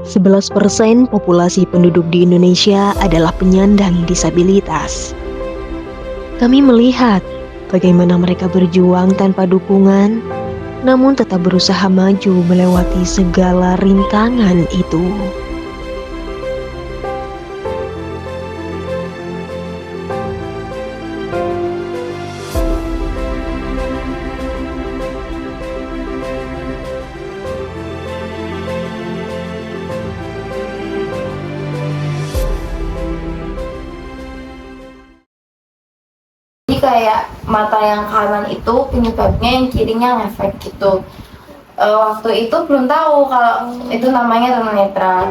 11% populasi penduduk di Indonesia adalah penyandang disabilitas. Kami melihat bagaimana mereka berjuang tanpa dukungan, namun tetap berusaha maju melewati segala rintangan itu. Jadi kayak mata yang kanan itu penyebabnya yang kirinya ngefek gitu. Waktu itu belum tahu kalau itu namanya tunanetra.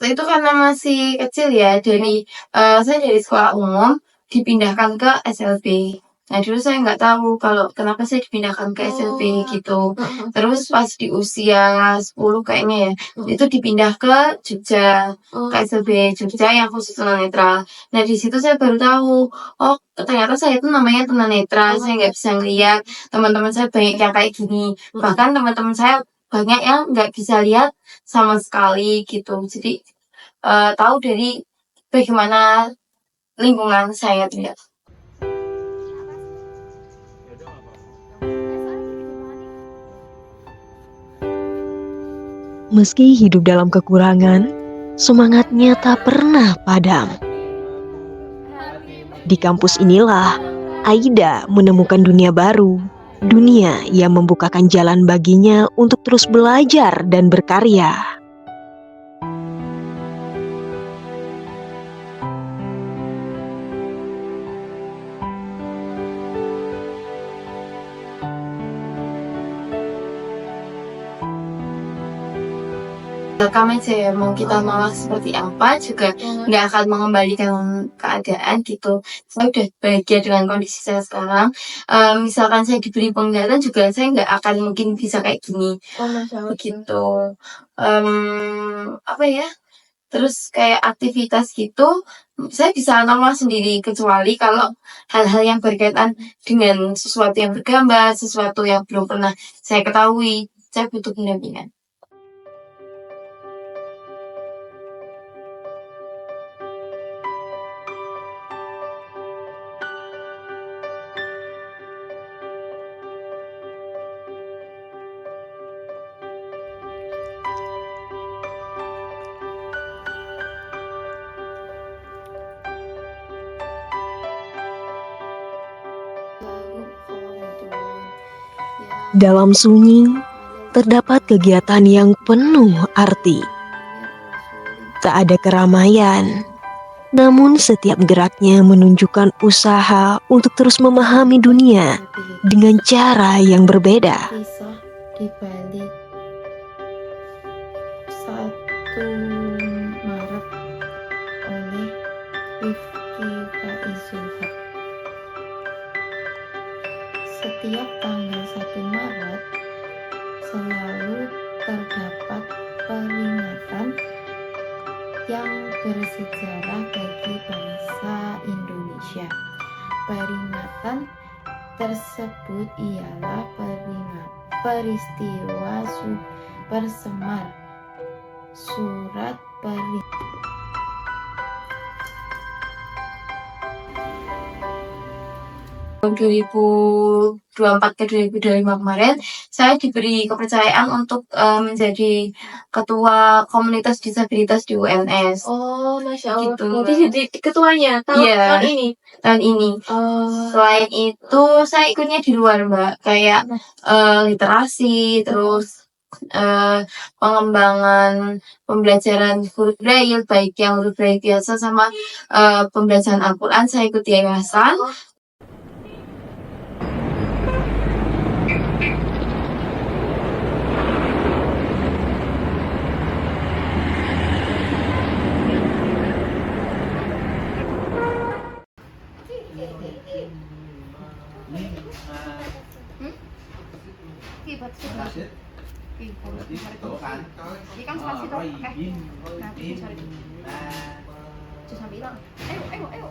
Itu karena masih kecil ya, saya dari sekolah umum dipindahkan ke SLB. Nah dulu saya nggak tahu kalau kenapa saya dipindahkan ke SLB gitu. Terus pas di usia 10 kayaknya ya, itu dipindah ke Jogja, ke SLB Jogja yang khusus tunanetra. Nah di situ saya baru tahu, oh ternyata saya itu namanya tunanetra, saya nggak bisa ngeliat. Teman-teman saya banyak yang kayak gini, bahkan teman-teman saya banyak yang nggak bisa lihat sama sekali gitu. Jadi tahu dari bagaimana lingkungan saya terlihat. Meski hidup dalam kekurangan, semangatnya tak pernah padam. Di kampus inilah Aida menemukan dunia baru, dunia yang membukakan jalan baginya untuk terus belajar dan berkarya. Welcome aja ya, mau kita malah seperti apa juga nggak akan mengembalikan keadaan gitu. Saya udah bahagia dengan kondisi saya sekarang. Misalkan saya diberi penglihatan juga saya nggak akan mungkin bisa kayak gini. Begitu. Apa ya? Terus kayak aktivitas gitu, saya bisa normal sendiri kecuali kalau hal-hal yang berkaitan dengan sesuatu yang bergambar, sesuatu yang belum pernah saya ketahui, saya butuh pendampingan. Dalam sunyi, terdapat kegiatan yang penuh arti. Tak ada keramaian, namun setiap geraknya menunjukkan usaha untuk terus memahami dunia dengan cara yang berbeda. Kisah di balik 1 Maret oleh Rifki Faizulhaq. Setiap tanggal 1 Maret selalu terdapat peringatan yang bersejarah bagi bangsa Indonesia. Peringatan tersebut ialah peristiwa Supersemar, surat peringatan 2024 ke 2025 kemarin, saya diberi kepercayaan untuk menjadi ketua komunitas disabilitas di UNS. Oh, Masya Allah. Gitu. Berarti jadi ketuanya Iya. tahun ini. Tahun ini. Selain itu, saya ikutnya di luar, Mbak. Kayak literasi, terus pengembangan pembelajaran huruf braille, baik yang huruf braille biasa sama pembelajaran Al-Quran, saya ikut di yayasan. Iki buat situ. Lanjut. Iki Berarti itu kan. Iki kan spasi tuh. Roy, Nah, Bin, sorry. nah, Terus sampai hilang. Ayo.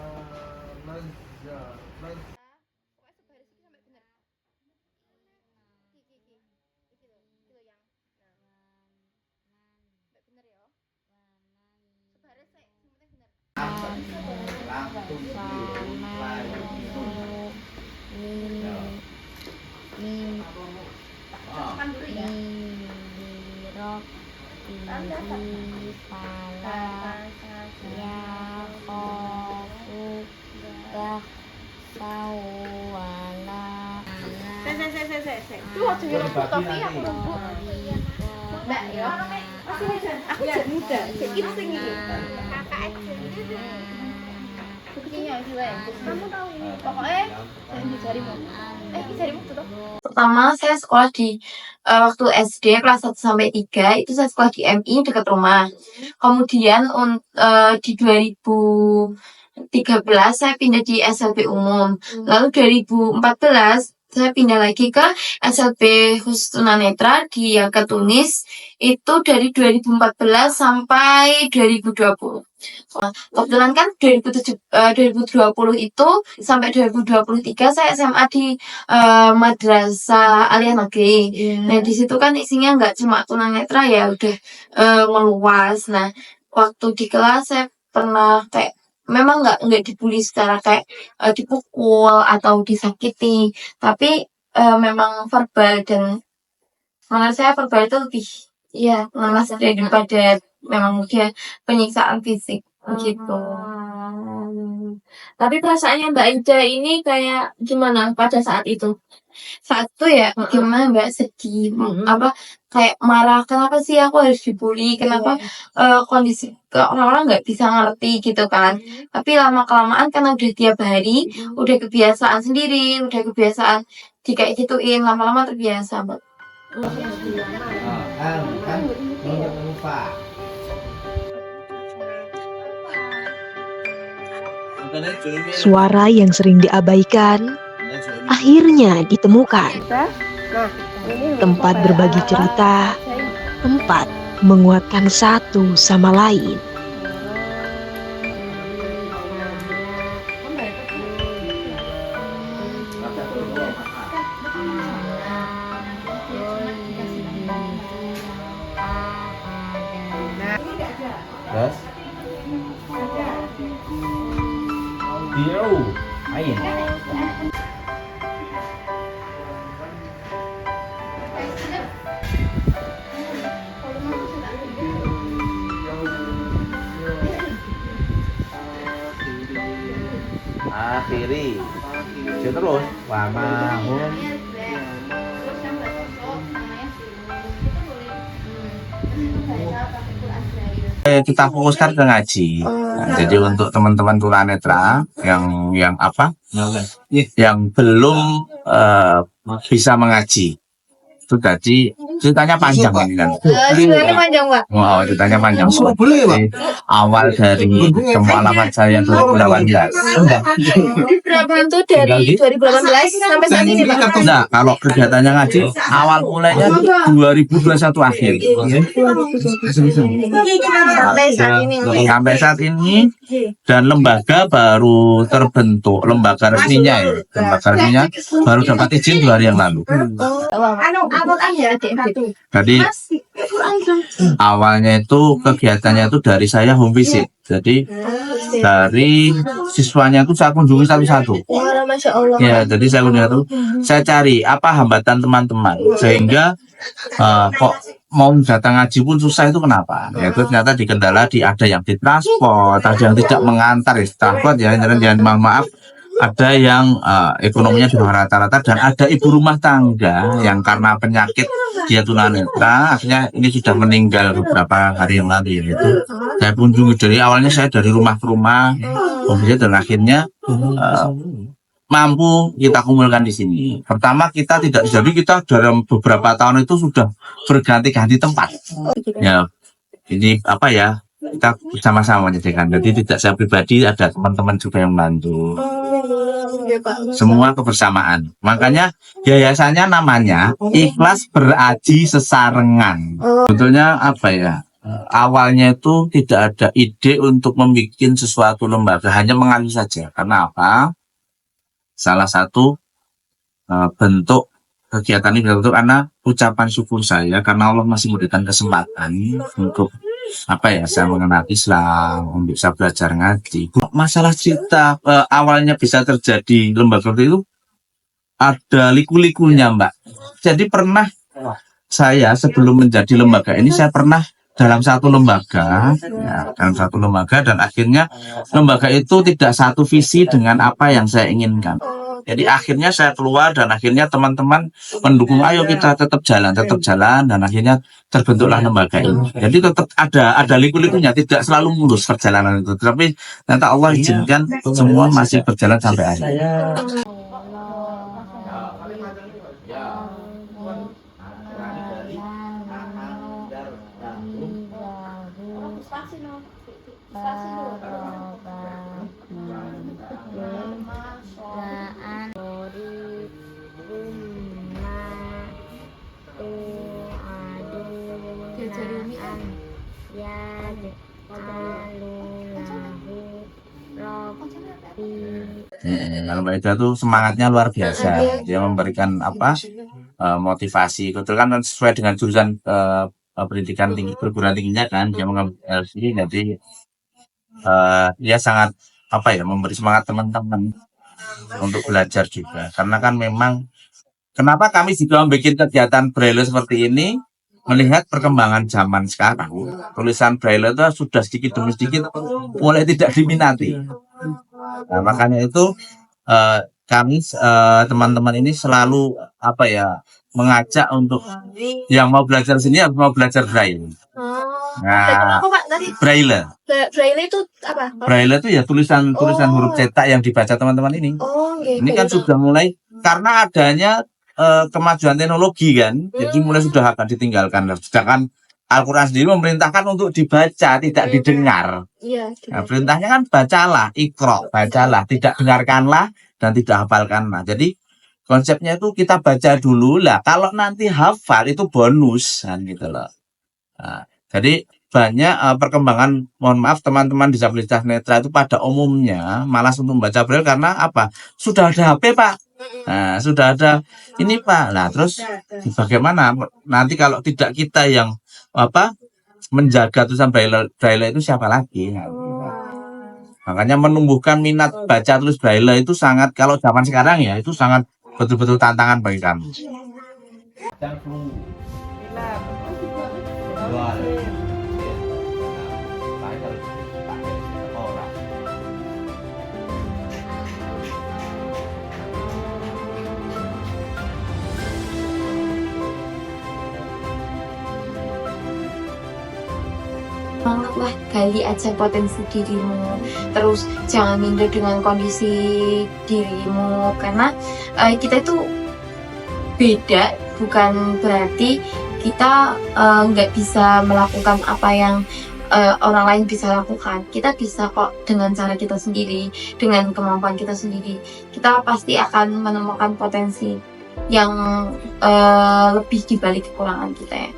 langsung lagi. Oh, Kan dulu ya. Tuh aja ngerembuk tapi aku rembuk. Mbak ya. Aku jadi muda. Iki sing iki. Kakak aja. Buktinya juga ya. Kamu tahu ini. Pokoknya yang di jarimu. Ini jarimu tuh. Pertama saya sekolah di waktu SD kelas 1 sampai 3 itu saya sekolah di MI dekat rumah. Kemudian di 2013 saya pindah di SLB umum. Lalu 2014 saya pindah lagi ke SLB khusus tunanetra di Tunis itu dari 2014 sampai 2020. Kebetulan kan 2020 itu sampai 2023 saya SMA di Madrasah Aliyah Negeri. Nah di situ kan isinya nggak cuma tunanetra ya udah meluas. Nah waktu di kelas saya pernah kayak memang nggak dibully secara kayak dipukul atau disakiti, tapi memang verbal dan menurut saya verbal itu lebih lemas daripada memang dia penyiksaan fisik gitu. Tapi perasaannya Mbak Ida ini kayak gimana pada saat itu? Satu ya gimana Mbak, sedih apa kayak marah, kenapa sih aku harus dibully, kenapa kondisi orang-orang nggak bisa ngerti gitu kan. Tapi lama kelamaan karena udah tiap hari udah kebiasaan sendiri, udah kebiasaan kayak gituin, lama-lama terbiasa Mbak. kan lupa. Suara yang sering diabaikan akhirnya ditemukan. Tempat berbagi cerita, tempat menguatkan satu sama lain. Terus biru main. Akhiri terus wamahum kita fokuskan ke ngaji. Nah, jadi untuk teman-teman tunanetra yang apa? Yang belum bisa mengaji. Itu tadi ceritanya panjang ini kan. Ceritanya panjang Mbak. Oh, ceritanya panjang. Jadi, awal dari alamat saya 2018. Berapa itu dari 2018 sampai saat ini Pak? Nah, kalau kegiatannya ngaji awal mulainya 2021 akhir. Sampai saat ini dan lembaga baru terbentuk, lembaga resminya ya. Lembaga resminya baru dapat izin 2 hari yang lalu. Jadi awalnya itu kegiatannya itu dari saya home visit. Jadi dari siswanya itu saya kunjungi satu-satu. Masya Allah. Ya, jadi saya kunjungi itu, saya cari apa hambatan teman-teman sehingga kok mau datang ngaji pun susah, itu kenapa? Ya itu ternyata dikendala ada yang di transport, ada yang tidak mengantar ya transport ya, dan mohon maaf ada yang ekonominya di bawah rata-rata, dan ada ibu rumah tangga yang karena penyakit dia tunanetra akhirnya ini sudah meninggal beberapa hari yang lalu ya. Itu saya kunjungi dari awalnya, saya dari rumah ke rumah dan akhirnya mampu kita kumpulkan di sini. Pertama kita tidak, jadi kita dalam beberapa tahun itu sudah berganti-ganti tempat. Ya, ini apa ya? Kita bersama-sama menyediakan. Jadi tidak saya pribadi, ada teman-teman juga yang membantu. semua kebersamaan. Makanya yayasannya namanya Ikhlas Beraji Sesarengan. Sebetulnya apa ya? Awalnya itu tidak ada ide untuk membuat sesuatu lembaga, hanya mengalir saja. Karena apa? Salah satu bentuk kegiatan ini bentuk karena ucapan syukur saya karena Allah masih memberikan kesempatan untuk apa ya, saya mengenal Islam, bisa belajar ngaji. Masalah cerita awalnya bisa terjadi lembaga itu ada liku-likunya, Mbak. Jadi pernah saya sebelum menjadi lembaga ini saya pernah dalam satu lembaga, ya, dan akhirnya lembaga itu tidak satu visi dengan apa yang saya inginkan. Jadi akhirnya saya keluar dan akhirnya teman-teman mendukung, ayo kita tetap jalan dan akhirnya terbentuklah lembaga ini. Jadi tetap ada liku-likunya, tidak selalu mulus perjalanan itu, tapi ternyata Allah izinkan semua masih berjalan sampai akhir. Kalau Mbak Ida tuh semangatnya luar biasa. Dia memberikan motivasi. Kebetulan kan sesuai dengan jurusan pendidikan tinggi, perguruan tingginya kan, dia mengambil LC, jadi dia sangat memberi semangat teman-teman untuk belajar juga. Karena kan memang kenapa kami juga membuat kegiatan Braille seperti ini, melihat perkembangan zaman sekarang, tulisan Braille itu sudah sedikit demi sedikit mulai tidak diminati. Nah, makanya itu kami teman-teman ini selalu mengajak untuk yang mau belajar sini harus mau belajar Braille. Nah, Braille. Braille itu apa? Braille itu ya tulisan huruf cetak yang dibaca teman-teman ini. Gitu. Ini kan sudah mulai karena adanya kemajuan teknologi kan, jadi mulai sudah akan ditinggalkan. Sedangkan Al-Quran sendiri memerintahkan untuk dibaca, tidak didengar. Iya. Nah, perintahnya kan bacalah, ikro, bacalah, tidak dengarkanlah dan tidak hafalkanlah. Jadi konsepnya itu kita baca dulu lah. Kalau nanti hafal itu bonus kan gitu loh. Nah, jadi banyak perkembangan, mohon maaf teman-teman disabilitas netra itu pada umumnya malas untuk membaca Braille karena apa? Sudah ada HP, Pak. Nah, sudah ada ini, Pak. Nah, terus bagaimana nanti kalau tidak kita yang menjaga tulisan Braille itu siapa lagi? Nah, makanya menumbuhkan minat baca tulis Braille itu sangat, kalau zaman sekarang ya itu sangat betul-betul tantangan bagi kami. Banget lah, gali aja potensi dirimu, terus jangan minder dengan kondisi dirimu, karena kita itu beda, bukan berarti kita nggak bisa melakukan apa yang orang lain bisa lakukan. Kita bisa kok dengan cara kita sendiri, dengan kemampuan kita sendiri. Kita pasti akan menemukan potensi yang lebih dibalik kekurangan kita ya.